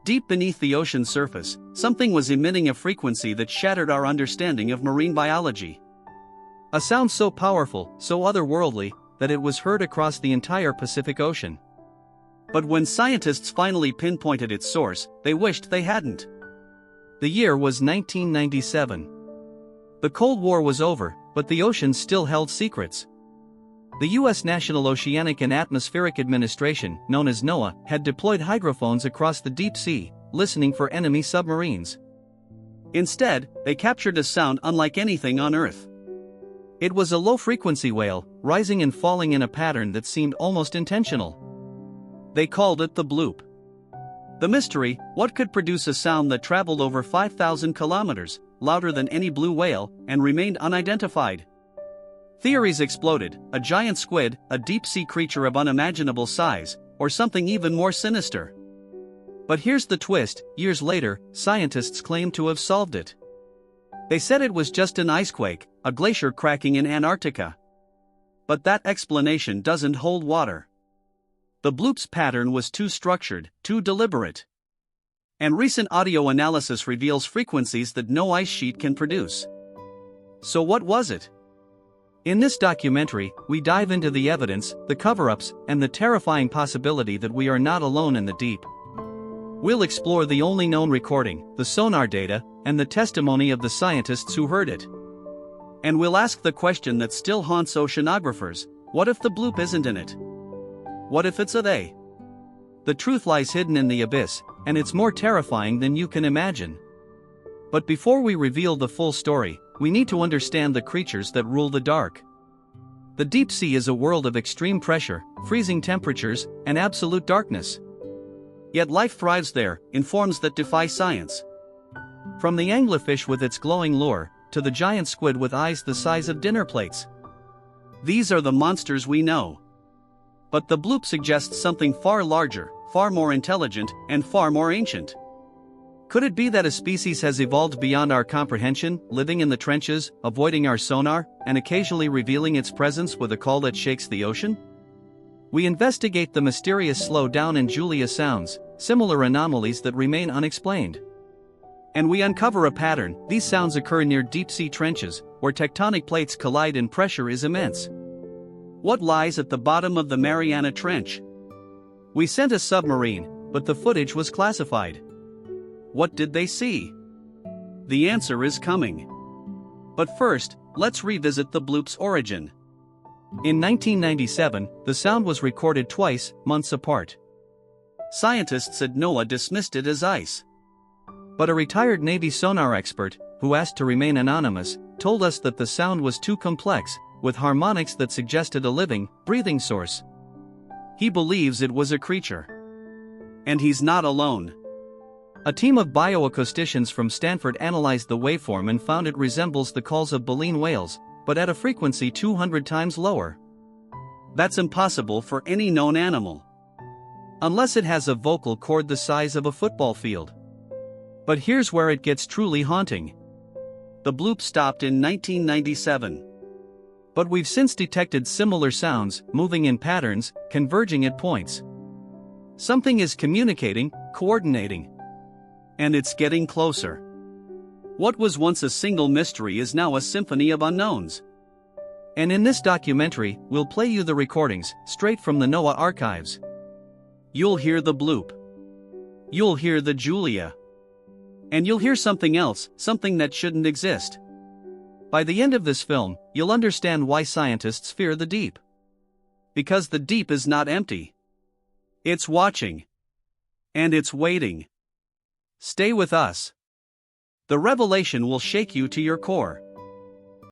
Deep beneath the ocean's surface, something was emitting a frequency that shattered our understanding of marine biology. A sound so powerful, so otherworldly, that it was heard across the entire Pacific Ocean. But when scientists finally pinpointed its source, they wished they hadn't. The year was 1997. The Cold War was over, but the ocean still held secrets. The U.S. National Oceanic and Atmospheric Administration, known as NOAA, had deployed hydrophones across the deep sea, listening for enemy submarines. Instead, they captured a sound unlike anything on Earth. It was a low-frequency wail, rising and falling in a pattern that seemed almost intentional. They called it the bloop. The mystery: what could produce a sound that traveled over 5,000 kilometers, louder than any blue whale, and remained unidentified? Theories exploded: a giant squid, a deep-sea creature of unimaginable size, or something even more sinister. But here's the twist: years later, scientists claimed to have solved it. They said it was just an icequake, a glacier cracking in Antarctica. But that explanation doesn't hold water. The bloop's pattern was too structured, too deliberate. And recent audio analysis reveals frequencies that no ice sheet can produce. So what was it? In this documentary, we dive into the evidence, the cover-ups, and the terrifying possibility that we are not alone in the deep. We'll explore the only known recording, the sonar data, and the testimony of the scientists who heard it. And we'll ask the question that still haunts oceanographers: what if the bloop isn't in it? What if it's a they? The truth lies hidden in the abyss, and it's more terrifying than you can imagine. But before we reveal the full story, we need to understand the creatures that rule the dark. The deep sea is a world of extreme pressure, freezing temperatures, and absolute darkness. Yet life thrives there, in forms that defy science. From the anglerfish with its glowing lure, to the giant squid with eyes the size of dinner plates. These are the monsters we know. But the bloop suggests something far larger, far more intelligent, and far more ancient. Could it be that a species has evolved beyond our comprehension, living in the trenches, avoiding our sonar, and occasionally revealing its presence with a call that shakes the ocean? We investigate the mysterious slow down and Julia sounds, similar anomalies that remain unexplained. And we uncover a pattern: these sounds occur near deep-sea trenches, where tectonic plates collide and pressure is immense. What lies at the bottom of the Mariana Trench? We sent a submarine, but the footage was classified. What did they see? The answer is coming. But first, let's revisit the bloop's origin. In 1997, the sound was recorded twice, months apart. Scientists at NOAA dismissed it as ice. But a retired Navy sonar expert, who asked to remain anonymous, told us that the sound was too complex, with harmonics that suggested a living, breathing source. He believes it was a creature. And he's not alone. A team of bioacousticians from Stanford analyzed the waveform and found it resembles the calls of baleen whales, but at a frequency 200 times lower. That's impossible for any known animal. Unless it has a vocal cord the size of a football field. But here's where it gets truly haunting. The bloop stopped in 1997. But we've since detected similar sounds, moving in patterns, converging at points. Something is communicating, coordinating. And it's getting closer. What was once a single mystery is now a symphony of unknowns. And in this documentary, we'll play you the recordings, straight from the NOAA archives. You'll hear the bloop. You'll hear the Julia. And you'll hear something else, something that shouldn't exist. By the end of this film, you'll understand why scientists fear the deep. Because the deep is not empty. It's watching. And it's waiting. Stay with us. The revelation will shake you to your core.